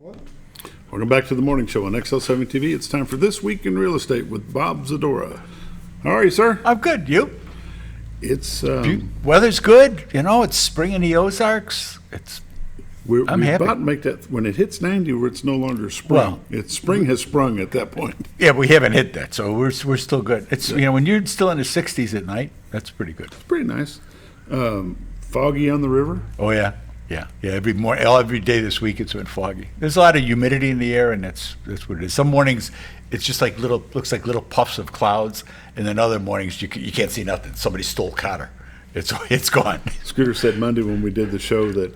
Welcome back to the morning show on XL7 TV. It's time for This Week in Real Estate with Bob Zadora. How are you, sir? I'm good. You? It's Weather's good. You know, it's spring in the Ozarks. we're I'm happy. about to make that when it hits 90, where it's no longer spring. Well- It's spring has sprung at that point. Yeah, we haven't hit that, so we're still good. It's when you're still in the 60s at night, that's pretty good. It's pretty nice. Foggy on the river. Oh yeah. Every day this week it's been foggy. There's a lot of humidity in the air, and that's what it is. Some mornings it's just like looks like little puffs of clouds, and then other mornings you can't see nothing. Somebody stole Cotter. It's gone. Scooter said Monday when we did the show that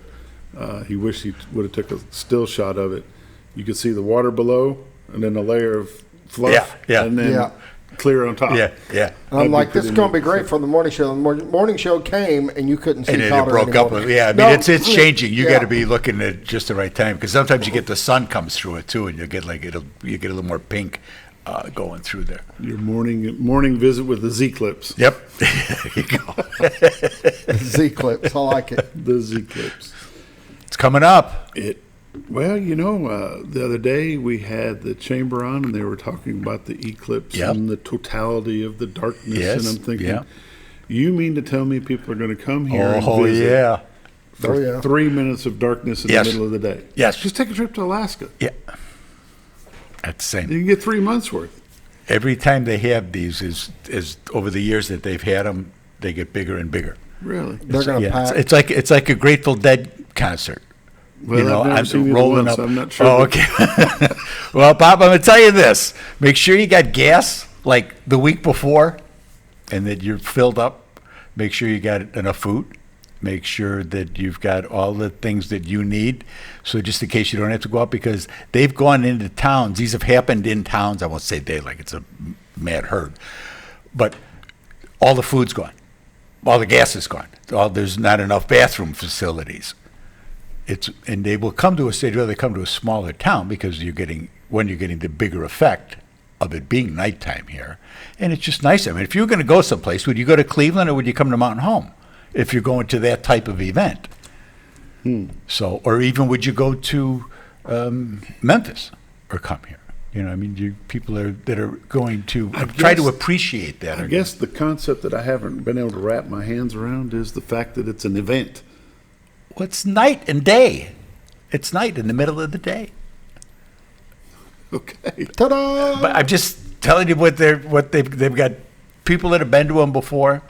he wished he would have took a still shot of it. You could see the water below, and then a layer of fluff, Yeah. and then clear on top. Yeah. I'm like, this is pretty going to be neat. great for the morning show. The morning show came, and you couldn't see And then it Cotter broke up. anymore. Yeah, I mean, No, it's changing. You yeah. got to be looking at just the right time, because sometimes you get the sun comes through it too, and you get a little more pink going through there. Your morning visit with the Z-Clips. Yep. There you go. Z-Clips. I like it. The Z-Clips. It's coming up. Well, the other day we had the chamber on, and they were talking about the eclipse Yep. and the totality of the darkness. Yes, And I'm thinking, yeah. you mean to tell me people are going to come here and Oh visit yeah. for Oh, yeah. 3 minutes of darkness in Yes. the middle of the day? Yes. Just take a trip to Alaska. Yeah. That's the You same. can get 3 months worth. Every time they have these, is over the years that they've had them, they get bigger and bigger. Really? They're going to Yeah, pack. it's like a Grateful Dead concert. Well, I've never seen either rolling one, up. so I'm not sure. Oh, okay. Well, Bob, I'm going to tell you this. Make sure you got gas like the week before and that you're filled up. Make sure you got enough food. Make sure that you've got all the things that you need. So just in case you don't have to go out, because they've gone into towns. These have happened in towns. I won't say they, like it's a mad herd. But all the food's gone. All the gas is gone. There's not enough bathroom facilities. And they will come to they'd rather come to a smaller town, because you're getting the bigger effect of it being nighttime here. And it's just nice. I mean, if you were going to go someplace, would you go to Cleveland or would you come to Mountain Home if you're going to that type of event? So, or even would you go to Memphis or come here? I mean, people that are going to try to guess- appreciate that. I guess the concept that I haven't been able to wrap my hands around is the fact that it's an event. Well, it's night and day. It's night in the middle of the day. Okay. Ta-da! But I'm just telling you what they've got people that have been to them before.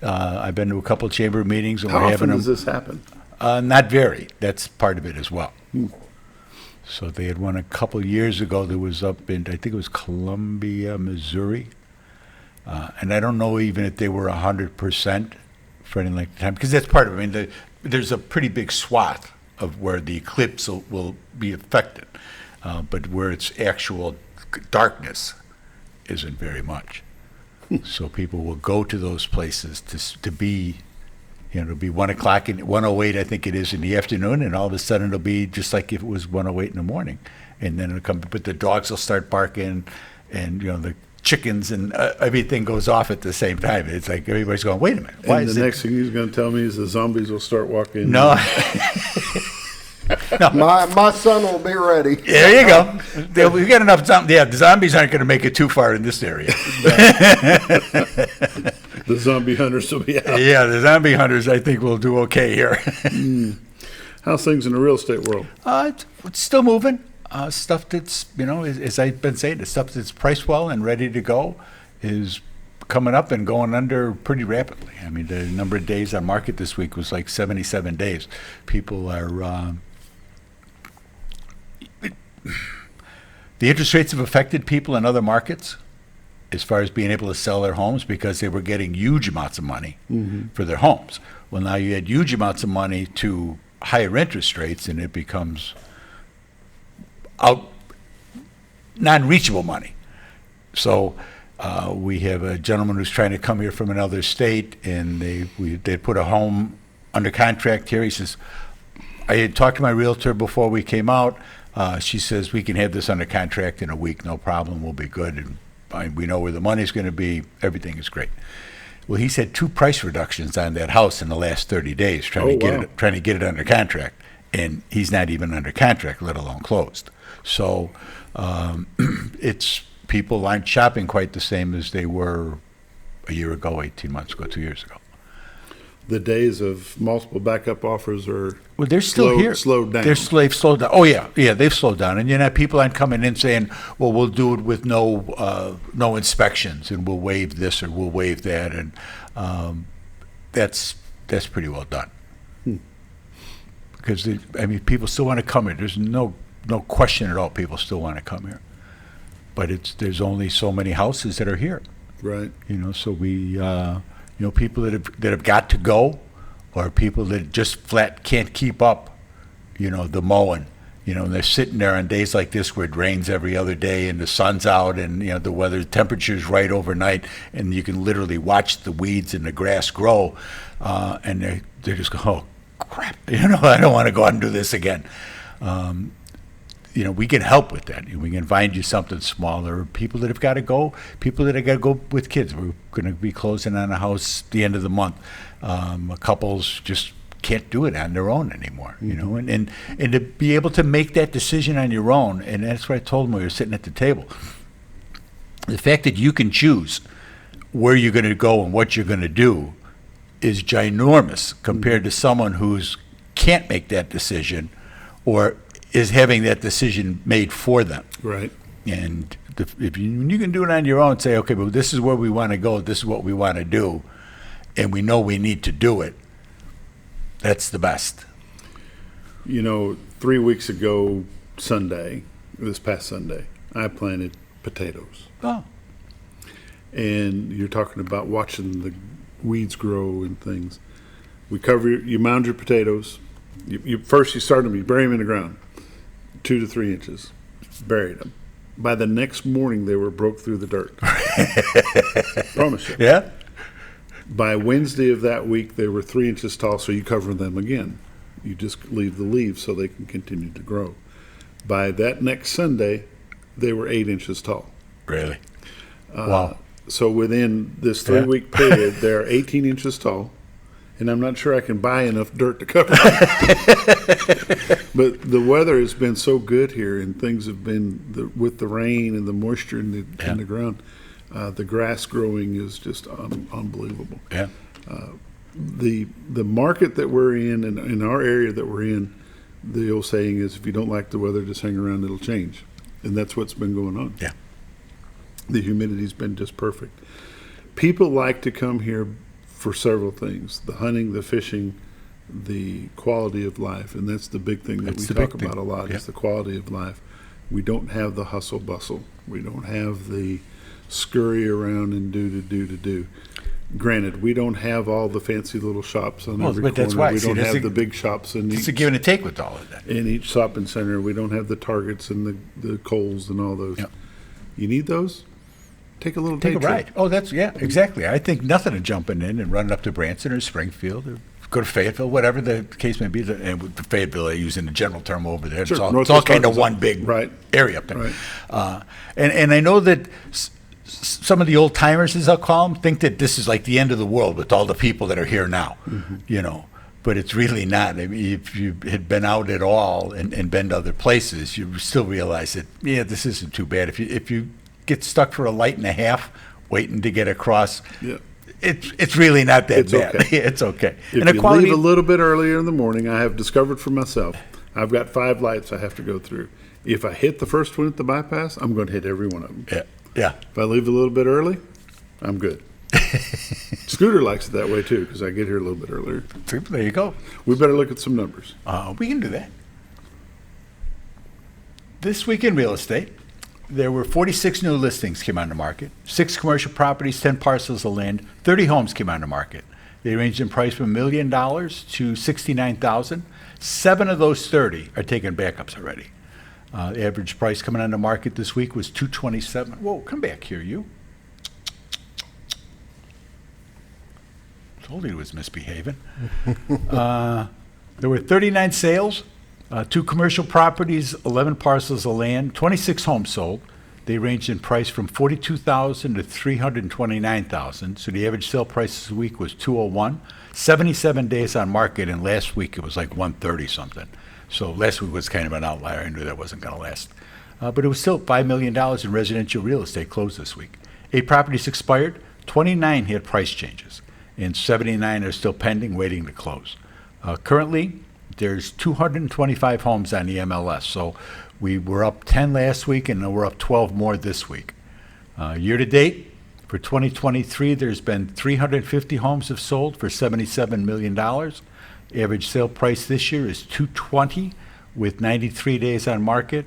I've been to a couple of chamber meetings, and How we're often having them. does this happen? Not very. That's part of it as well. So they had one a couple of years ago that was up in, I think it was Columbia, Missouri. And I don't know even if they were 100% for any length of time, because that's part of it. I mean, there's a pretty big swath of where the eclipse will be affected, but where it's actual darkness isn't very much. So people will go to those places to be, it'll be 1 o'clock, 1:08, I think it is, in the afternoon, and all of a sudden it'll be just like if it was 1:08 in the morning. And then it'll come, but the dogs will start barking, and the chickens and everything goes off at the same time. It's like everybody's going, wait a minute, why And is the it? next thing he's going to tell me is the zombies will start walking. No. My son will be ready. There you go. We got enough zombies. Yeah, the zombies aren't going to make it too far in this area. The zombie hunters will be out. Yeah, the zombie hunters, I think, will do okay here. How's things in the real estate world? It's still moving. Stuff that's, as I've been saying, the stuff that's priced well and ready to go is coming up and going under pretty rapidly. I mean, the number of days on market this week was like 77 days. People are... the interest rates have affected people in other markets as far as being able to sell their homes, because they were getting huge amounts of money for their homes. Well, now you add huge amounts of money to higher interest rates, and it becomes non-reachable money. So we have a gentleman who's trying to come here from another state, and they put a home under contract here. He says, I had talked to my realtor before we came out. She says, we can have this under contract in a week, no problem, we'll be good. And we know where the money's going to be, everything is great. Well, he's had 2 price reductions on that house in the last 30 days trying to get it under contract. and he's not even under contract, let alone closed. So it's people aren't shopping quite the same as they were a year ago, 18 months ago, 2 years ago. The days of multiple backup offers are Well, they're still here. slowed down. They've slowed down. Oh yeah, they've slowed down. And people aren't coming in saying, "Well, we'll do it with no inspections, and we'll waive this or we'll waive that," and that's pretty well done. Because people still want to come here. There's no question at all. People still want to come here, but there's only so many houses that are here. Right. So we. People that have got to go, or people that just flat can't keep up, the mowing. And they're sitting there on days like this where it rains every other day and the sun's out and, the weather, temperature's right overnight, and you can literally watch the weeds and the grass grow, and they just go, oh, crap, I don't want to go out and do this again. We can help with that. We can find you something smaller. People that have got to go, people that have got to go with kids. We're going to be closing on a house at the end of the month. Couples just can't do it on their own anymore, and to be able to make that decision on your own, and that's what I told them when we were sitting at the table. The fact that you can choose where you're going to go and what you're going to do is ginormous compared to someone who's can't make that decision or is having that decision made for them. Right. And if you can do it on your own, say, okay, but this is where we want to go, this is what we want to do, and we know we need to do it, that's the best. 3 weeks ago, this past Sunday, I planted potatoes. Oh. And you're talking about watching the weeds grow and things. You mound your potatoes. First you start them, you bury them in the ground. 2 to 3 inches, buried them. By the next morning, they were broke through the dirt. Promise you. Yeah? By Wednesday of that week, they were 3 inches tall, so you cover them again. You just leave the leaves so they can continue to grow. By that next Sunday, they were 8 inches tall. Really? Wow. So within this 3-week period, they're 18 inches tall. And I'm not sure I can buy enough dirt to cover them. But the weather has been so good here, and things have been, with the rain and the moisture in the ground, the grass growing is just unbelievable. Yeah. The market that we're in our area that we're in, the old saying is, if you don't like the weather, just hang around, it'll change. And that's what's been going on. Yeah. The humidity's been just perfect. People like to come here for several things: the hunting, the fishing, the quality of life. And that's the big thing that we talk about a lot, is the quality of life. We don't have the hustle bustle. We don't have the scurry around and do. Granted, we don't have all the fancy little shops on every corner. That's why. We don't have the big shops in It's a give and a take with all of that. in each shopping center. We don't have the Targets and the Kohl's and all those. Yep. You need those? Take a little Take day a trip. ride. Oh, exactly. I think nothing of jumping in and running up to Branson or Springfield or go to Fayetteville, whatever the case may be. And with the Fayetteville, I use in the general term over there. Sure. It's all Northwest kind of Arkansas. one big Right. area up there. Right. And I know that some of the old timers, as I'll call them, think that this is like the end of the world with all the people that are here now, But it's really not. I mean, if you had been out at all and been to other places, you still realize that, this isn't too bad. If you get stuck for a light and a half waiting to get across, it's really not that bad. Okay. It's okay. If And the you quality, leave a little bit earlier in the morning, I have discovered for myself, I've got 5 lights I have to go through. If I hit the first one at the bypass, I'm going to hit every one of them. yeah. If I leave a little bit early, I'm good. Scooter likes it that way too, because I get here a little bit earlier. There you go. We better look at some numbers. We can do that. This week in real estate, there were 46 new listings came on the market, 6 commercial properties, 10 parcels of land, 30 homes came on the market. They ranged in price from $1 million to $69,000. 7 of those 30 are taking backups already. The average price coming on the market this week was $227,000. Whoa, come back here, you. Told you he was misbehaving. There were 39 sales, 2 commercial properties, 11 parcels of land, 26 homes sold. They ranged in price from $42,000 to $329,000. So the average sale price this week was $201. 77 days on market, and last week it was like $130 something. So last week was kind of an outlier. I knew that wasn't going to last. But it was still $5 million in residential real estate closed this week. 8 properties expired, 29 had price changes, and 79 are still pending, waiting to close. Currently, there's 225 homes on the MLS. So we were up 10 last week, and we're up 12 more this week. Year to date, for 2023, there's been 350 homes have sold for $77 million. Average sale price this year is $220 with 93 days on market.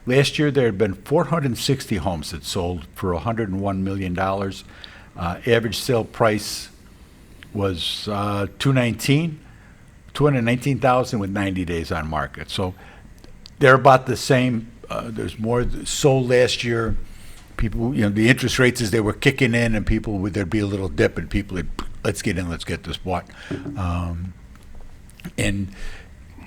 Last year, there had been 460 homes that sold for $101 million. Average sale price was $219,000 with 90 days on market. So they're about the same. There's more sold last year. People, the interest rates as they were kicking in, and people there'd be a little dip, and people would, let's get in, let's get this bought. And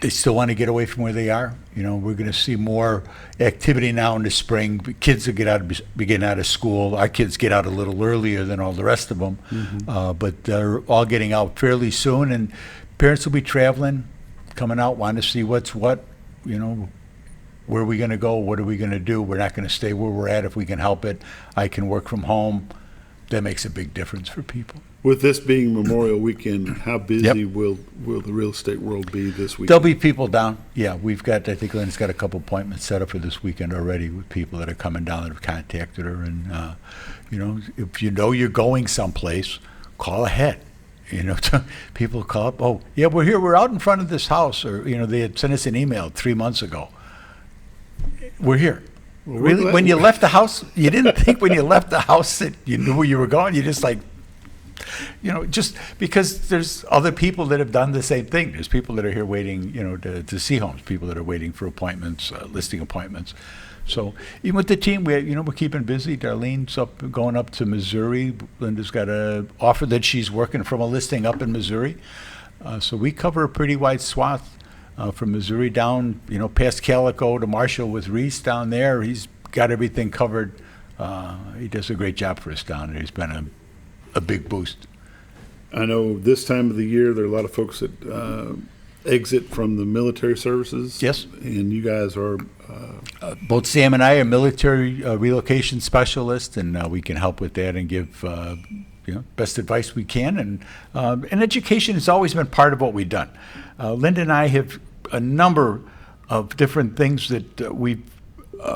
they still want to get away from where they are. We're going to see more activity now in the spring. Kids will be getting out of school. Our kids get out a little earlier than all the rest of them, but they're all getting out fairly soon. And parents will be traveling, coming out, wanting to see what's what. Where are we going to go? What are we going to do? We're not going to stay where we're at if we can help it. I can work from home. That makes a big difference for people. With this being Memorial Weekend, how busy Yep. will the real estate world be this weekend? There'll be people down. Yeah, I think Lynn's got a couple appointments set up for this weekend already with people that are coming down that have contacted her. And, if you're going someplace, call ahead. People call up, oh, yeah, we're here. We're out in front of this house. Or, they had sent us an email 3 months ago. We're here. Well, Really? glad- When you left the house, you didn't think when you left the house that you knew where you were going? You just just because there's other people that have done the same thing. There's people that are here waiting, to see homes, people that are waiting for appointments, listing appointments. So even with the team, we're keeping busy. Darlene's going up to Missouri. Linda's got an offer that she's working from a listing up in Missouri. So we cover a pretty wide swath. From Missouri down, past Calico to Marshall with Reese down there. He's got everything covered. He does a great job for us down there. He's been a big boost. I know this time of the year there are a lot of folks that exit from the military services. Yes. And you guys are Both Sam and I are military relocation specialists, and we can help with that and give best advice we can. And education has always been part of what we've done. Linda and I have a number of different things that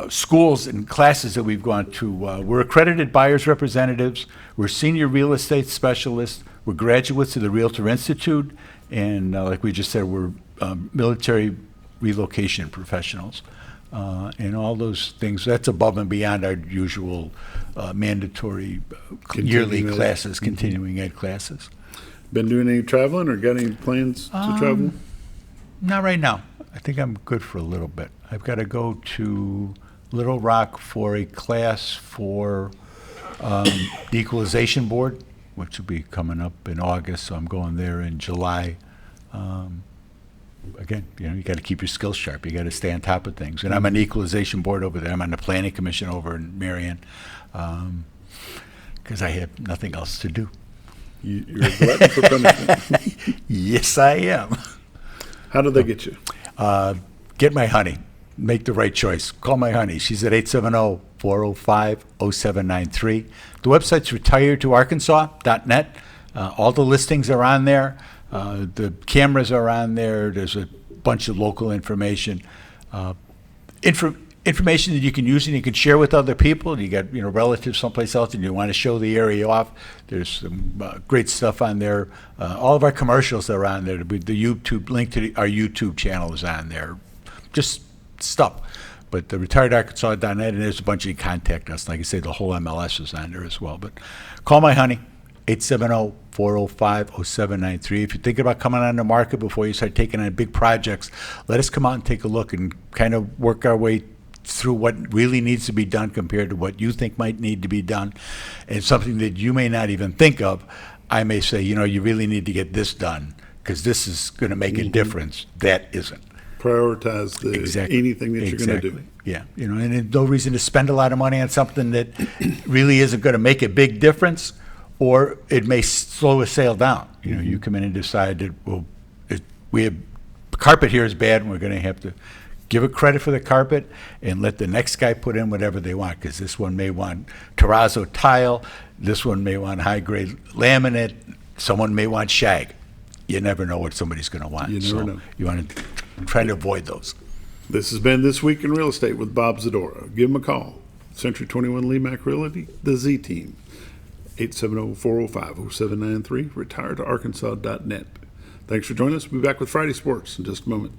schools and classes that we've gone to. We're accredited buyers representatives. We're senior real estate specialists. We're graduates of the Realtor Institute. And like we just said, we're military relocation professionals. And all those things, that's above and beyond our usual mandatory yearly Continuing ed. classes, continuing ed classes. been doing any traveling or got any plans to travel? Not right now. I think I'm good for a little bit. I've got to go to Little Rock for a class for the Equalization Board, which will be coming up in August, so I'm going there in July. Again, you got to keep your skills sharp. You got to stay on top of things. And I'm on the Equalization Board over there. I'm on the Planning Commission over in Marion because I have nothing else to do. You're a glutton for punishment. Yes, I am. How do they get you? Get my honey. Make the right choice. Call my honey. She's at 870-405-0793. The website's retiredtoarkansas.net. All the listings are on there. The cameras are on there. There's a bunch of local information. Information that you can use and you can share with other people. You got relatives someplace else and you want to show the area off. There's some great stuff on there. All of our commercials are on there. The YouTube link to our YouTube channel is on there. Just stuff. But the retiredarkansas.net, and there's a bunch of contact us. Like I say, the whole MLS is on there as well. But call my honey, 870-405-0793. If you're thinking about coming on the market before you start taking on big projects, let us come out and take a look and kind of work our way through what really needs to be done compared to what you think might need to be done. And something that you may not even think of, I may say, you really need to get this done because this is going to make a difference. That isn't. Prioritize anything that you're going to do. Yeah, and there's no reason to spend a lot of money on something that really isn't going to make a big difference, or it may slow a sale down. You come in and decide that we have carpet here is bad, and we're going to have to give it credit for the carpet and let the next guy put in whatever they want, because this one may want terrazzo tile, this one may want high-grade laminate, someone may want shag. You never know what somebody's going to want. You never so know. You want to try to avoid those. This has been This Week in Real Estate with Bob Zadora. Give him a call. Century 21 Lemac Realty, the Z Team. 870-405-0793, retiredtoarkansas.net. Thanks for joining us. We'll be back with Friday Sports in just a moment.